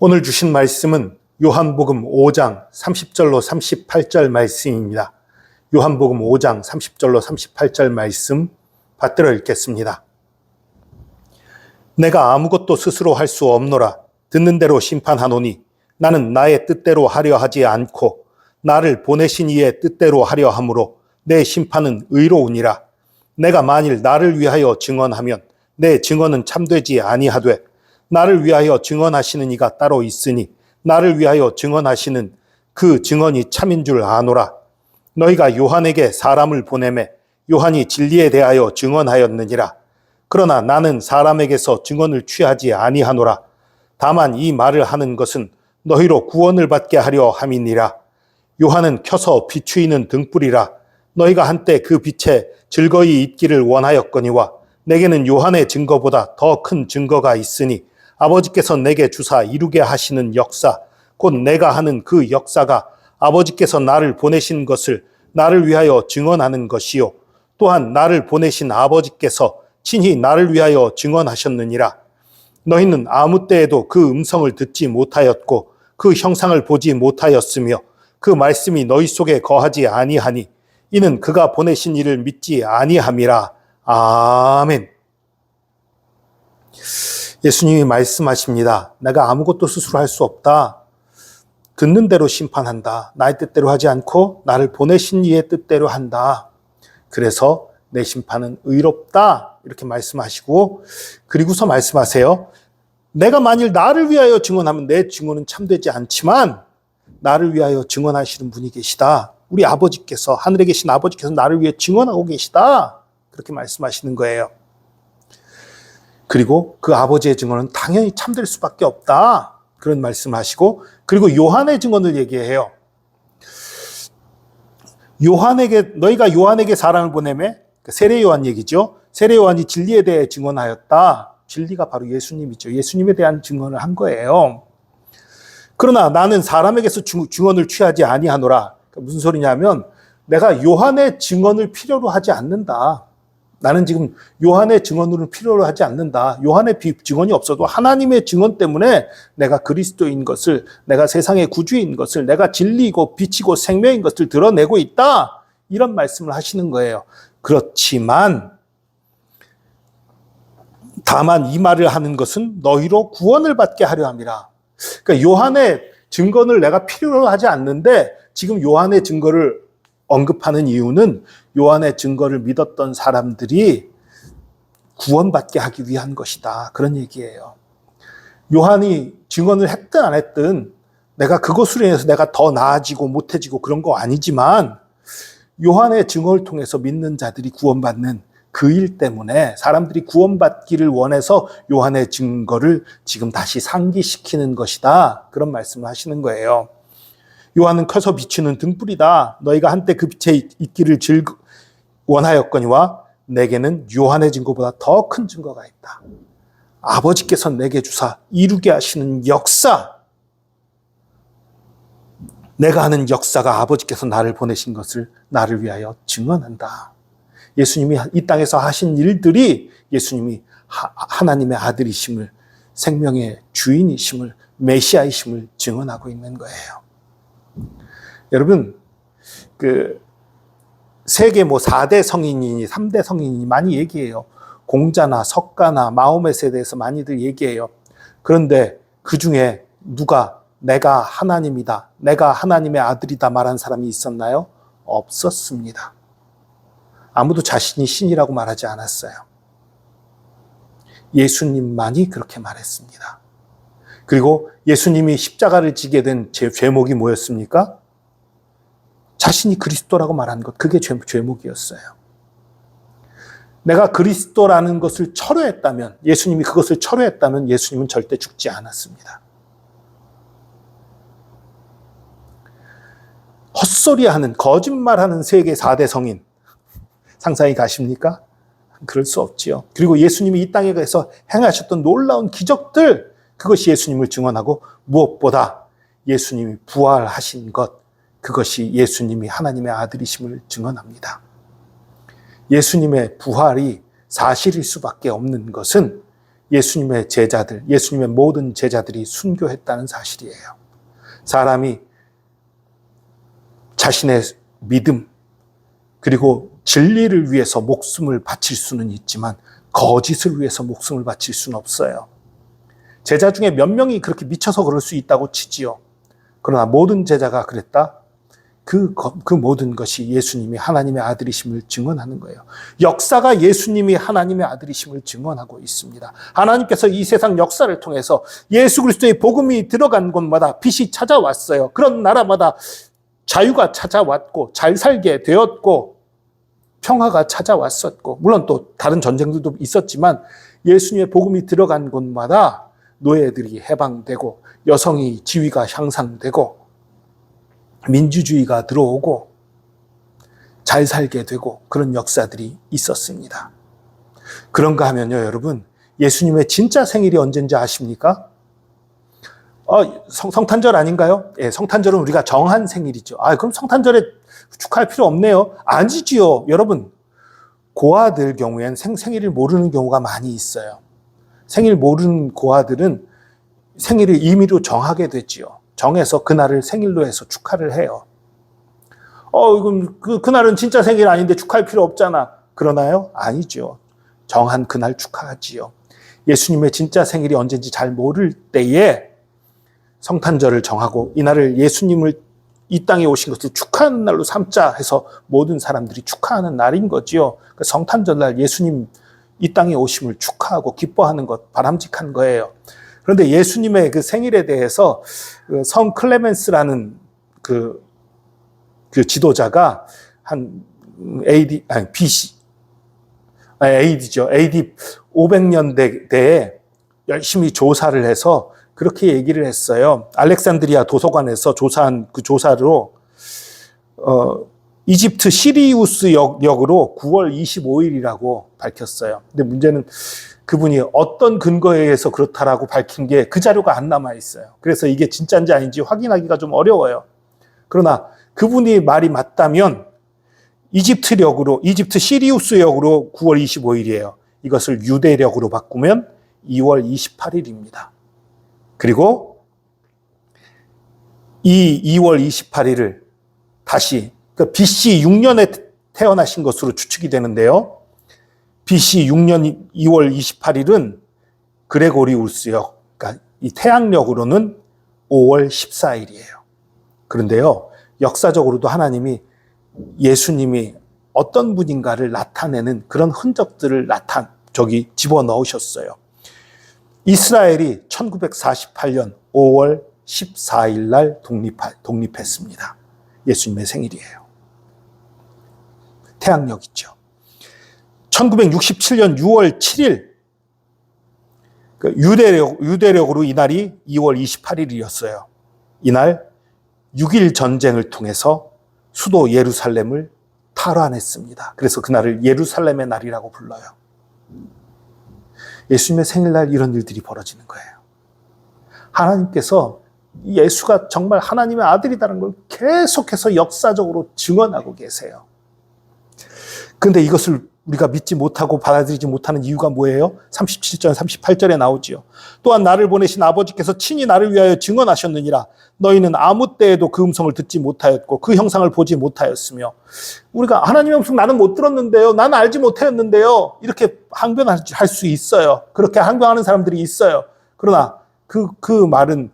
오늘 주신 말씀은 요한복음 5장 30절로 38절 말씀입니다. 요한복음 5장 30절로 38절 말씀 받들어 읽겠습니다. 내가 아무것도 스스로 할 수 없노라. 듣는 대로 심판하노니 나는 나의 뜻대로 하려 하지 않고 나를 보내신 이의 뜻대로 하려 함으로 내 심판은 의로우니라. 내가 만일 나를 위하여 증언하면 내 증언은 참되지 아니하되 나를 위하여 증언하시는 이가 따로 있으니 나를 위하여 증언하시는 그 증언이 참인 줄 아노라. 너희가 요한에게 사람을 보내매 요한이 진리에 대하여 증언하였느니라. 그러나 나는 사람에게서 증언을 취하지 아니하노라. 다만 이 말을 하는 것은 너희로 구원을 받게 하려 함이니라. 요한은 켜서 비추이는 등불이라. 너희가 한때 그 빛에 즐거이 있기를 원하였거니와 내게는 요한의 증거보다 더 큰 증거가 있으니 아버지께서 내게 주사 이루게 하시는 역사, 곧 내가 하는 그 역사가 아버지께서 나를 보내신 것을 나를 위하여 증언하는 것이요. 또한 나를 보내신 아버지께서 친히 나를 위하여 증언하셨느니라. 너희는 아무 때에도 그 음성을 듣지 못하였고 그 형상을 보지 못하였으며 그 말씀이 너희 속에 거하지 아니하니 이는 그가 보내신 이를 믿지 아니함이라. 아멘. 예수님이 말씀하십니다. 내가 아무것도 스스로 할 수 없다. 듣는 대로 심판한다. 나의 뜻대로 하지 않고 나를 보내신 이의 뜻대로 한다. 그래서 내 심판은 의롭다. 이렇게 말씀하시고 그리고서 말씀하세요. 내가 만일 나를 위하여 증언하면 내 증언은 참되지 않지만 나를 위하여 증언하시는 분이 계시다. 우리 아버지께서, 하늘에 계신 아버지께서 나를 위해 증언하고 계시다. 그렇게 말씀하시는 거예요. 그리고 그 아버지의 증언은 당연히 참될 수밖에 없다. 그런 말씀하시고 그리고 요한의 증언을 얘기해요. 너희가 요한에게 사람을 보내매 세례 요한 얘기죠. 세례 요한이 진리에 대해 증언하였다. 진리가 바로 예수님이죠. 예수님에 대한 증언을 한 거예요. 그러나 나는 사람에게서 증언을 취하지 아니하노라. 무슨 소리냐면 내가 요한의 증언을 필요로 하지 않는다. 나는 지금 요한의 증언을 필요로 하지 않는다. 요한의 증언이 없어도 하나님의 증언 때문에 내가 그리스도인 것을, 내가 세상의 구주인 것을, 내가 진리이고 빛이고 생명인 것을 드러내고 있다. 이런 말씀을 하시는 거예요. 그렇지만 다만 이 말을 하는 것은 너희로 구원을 받게 하려 함이라. 그러니까 요한의 증거를 내가 필요로 하지 않는데 지금 요한의 증거를 언급하는 이유는 요한의 증거를 믿었던 사람들이 구원받게 하기 위한 것이다. 그런 얘기예요. 요한이 증언을 했든 안 했든 내가 그것으로 인해서 내가 더 나아지고 못해지고 그런 거 아니지만 요한의 증언을 통해서 믿는 자들이 구원받는 그 일 때문에 사람들이 구원받기를 원해서 요한의 증거를 지금 다시 상기시키는 것이다. 그런 말씀을 하시는 거예요. 요한은 커서 비추는 등불이다. 너희가 한때 그 빛에 있기를 원하였거니와 내게는 요한의 증거보다 더 큰 증거가 있다. 아버지께서 내게 주사 이루게 하시는 역사. 내가 하는 역사가 아버지께서 나를 보내신 것을 나를 위하여 증언한다. 예수님이 이 땅에서 하신 일들이 예수님이 하나님의 아들이심을, 생명의 주인이심을, 메시아이심을 증언하고 있는 거예요. 여러분, 세계 4대 성인이니 3대 성인이니 많이 얘기해요. 공자나 석가나 마호멧에 대해서 많이들 얘기해요. 그런데 그 중에 누가 내가 하나님이다, 내가 하나님의 아들이다 말한 사람이 있었나요? 없었습니다. 아무도 자신이 신이라고 말하지 않았어요. 예수님만이 그렇게 말했습니다. 그리고 예수님이 십자가를 지게 된 죄목이 뭐였습니까? 자신이 그리스도라고 말한 것, 그게 죄목이었어요. 내가 그리스도라는 것을 철회했다면, 예수님이 그것을 철회했다면 예수님은 절대 죽지 않았습니다. 헛소리하는, 거짓말하는 세계 4대 성인, 상상이 가십니까? 그럴 수 없지요. 그리고 예수님이 이 땅에서 행하셨던 놀라운 기적들, 그것이 예수님을 증언하고 무엇보다 예수님이 부활하신 것, 그것이 예수님이 하나님의 아들이심을 증언합니다. 예수님의 부활이 사실일 수밖에 없는 것은 예수님의 제자들, 예수님의 모든 제자들이 순교했다는 사실이에요. 사람이 자신의 믿음, 그리고 진리를 위해서 목숨을 바칠 수는 있지만 거짓을 위해서 목숨을 바칠 수는 없어요. 제자 중에 몇 명이 그렇게 미쳐서 그럴 수 있다고 치지요. 그러나 모든 제자가 그랬다? 그 모든 것이 예수님이 하나님의 아들이심을 증언하는 거예요. 역사가 예수님이 하나님의 아들이심을 증언하고 있습니다. 하나님께서 이 세상 역사를 통해서 예수 그리스도의 복음이 들어간 곳마다 빛이 찾아왔어요. 그런 나라마다 자유가 찾아왔고 잘 살게 되었고 평화가 찾아왔었고, 물론 또 다른 전쟁들도 있었지만 예수님의 복음이 들어간 곳마다 노예들이 해방되고 여성이 지위가 향상되고 민주주의가 들어오고 잘 살게 되고 그런 역사들이 있었습니다. 그런가 하면요, 여러분, 예수님의 진짜 생일이 언제인지 아십니까? 성탄절 아닌가요? 예, 성탄절은 우리가 정한 생일이죠. 그럼 성탄절에 축하할 필요 없네요. 아니지요. 여러분, 고아들 경우엔 생일을 모르는 경우가 많이 있어요. 생일 모르는 고아들은 생일을 임의로 정하게 되지요. 정해서 그날을 생일로 해서 축하를 해요. 그럼 그날은 진짜 생일 아닌데 축하할 필요 없잖아. 그러나요? 아니죠. 정한 그날 축하하지요. 예수님의 진짜 생일이 언제인지 잘 모를 때에 성탄절을 정하고 이날을 예수님을 이 땅에 오신 것을 축하하는 날로 삼자 해서 모든 사람들이 축하하는 날인 거지요. 성탄절날 예수님 이 땅에 오심을 축하하고 기뻐하는 것, 바람직한 거예요. 그런데 예수님의 그 생일에 대해서 성 클레멘스라는 그 지도자가 한 AD죠. AD 500년대에 열심히 조사를 해서 그렇게 얘기를 했어요. 알렉산드리아 도서관에서 조사한 그 조사로 이집트 시리우스 역으로 9월 25일이라고 밝혔어요. 근데 문제는 그분이 어떤 근거에 의해서 그렇다라고 밝힌 게 그 자료가 안 남아 있어요. 그래서 이게 진짜인지 아닌지 확인하기가 좀 어려워요. 그러나 그분이 말이 맞다면 이집트 시리우스 역으로 9월 25일이에요. 이것을 유대력으로 바꾸면 2월 28일입니다. 그리고 이 2월 28일을 다시 BC 6년에 태어나신 것으로 추측이 되는데요. BC 6년 2월 28일은 그레고리우스역, 그러니까 이 태양력으로는 5월 14일이에요. 그런데요, 역사적으로도 하나님이 예수님이 어떤 분인가를 나타내는 그런 흔적들을 집어넣으셨어요. 이스라엘이 1948년 5월 14일 날 독립했습니다. 예수님의 생일이에요. 태양력 있죠. 1967년 6월 7일 유대력으로 이날이 2월 28일이었어요. 이날 6.1 전쟁을 통해서 수도 예루살렘을 탈환했습니다. 그래서 그날을 예루살렘의 날이라고 불러요. 예수님의 생일날 이런 일들이 벌어지는 거예요. 하나님께서 예수가 정말 하나님의 아들이라는 걸 계속해서 역사적으로 증언하고 계세요. 그런데 이것을 우리가 믿지 못하고 받아들이지 못하는 이유가 뭐예요? 37절, 38절에 나오지요. 또한 나를 보내신 아버지께서 친히 나를 위하여 증언하셨느니라. 너희는 아무 때에도 그 음성을 듣지 못하였고 그 형상을 보지 못하였으며. 우리가 하나님의 음성 나는 못 들었는데요. 나는 알지 못하였는데요. 이렇게 항변할 수 있어요. 그렇게 항변하는 사람들이 있어요. 그러나 그 말은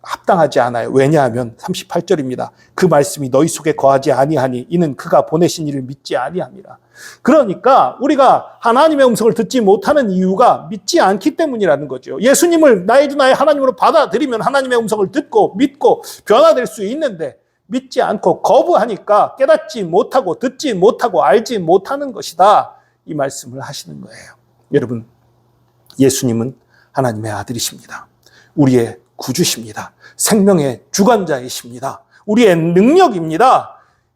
합당하지 않아요. 왜냐하면 38절입니다. 그 말씀이 너희 속에 거하지 아니하니 이는 그가 보내신 이를 믿지 아니함이라. 그러니까 우리가 하나님의 음성을 듣지 못하는 이유가 믿지 않기 때문이라는 거죠. 예수님을 나의 주 나의 하나님으로 받아들이면 하나님의 음성을 듣고 믿고 변화될 수 있는데 믿지 않고 거부하니까 깨닫지 못하고 듣지 못하고 알지 못하는 것이다. 이 말씀을 하시는 거예요. 여러분, 예수님은 하나님의 아들이십니다. 우리의 구주십니다. 생명의 주관자이십니다. 우리의 능력입니다.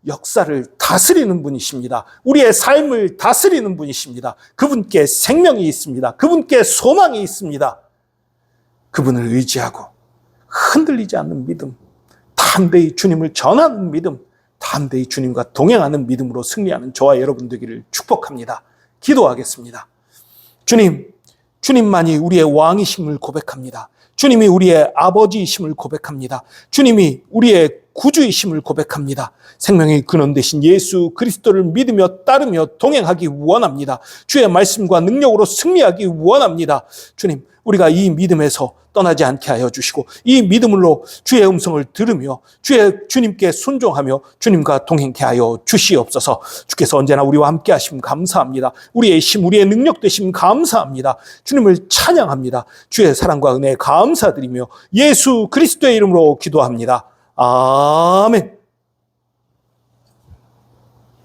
역사를 다스리는 분이십니다. 우리의 삶을 다스리는 분이십니다. 그분께 생명이 있습니다. 그분께 소망이 있습니다. 그분을 의지하고 흔들리지 않는 믿음, 담대히 주님을 전하는 믿음, 담대히 주님과 동행하는 믿음으로 승리하는 저와 여러분 되기를 축복합니다. 기도하겠습니다. 주님, 주님만이 우리의 왕이심을 고백합니다. 주님이 우리의 아버지이심을 고백합니다. 주님이 우리의 구주이심을 고백합니다. 생명의 근원 되신 예수 그리스도를 믿으며 따르며 동행하기 원합니다. 주의 말씀과 능력으로 승리하기 원합니다. 주님, 우리가 이 믿음에서 떠나지 않게 하여 주시고 이 믿음으로 주의 음성을 들으며 주님께 순종하며 주님과 동행케 하여 주시옵소서. 주께서 언제나 우리와 함께 하심 감사합니다. 우리의 힘, 우리의 능력 되심 감사합니다. 주님을 찬양합니다. 주의 사랑과 은혜에 감사드리며 예수 그리스도의 이름으로 기도합니다. 아멘.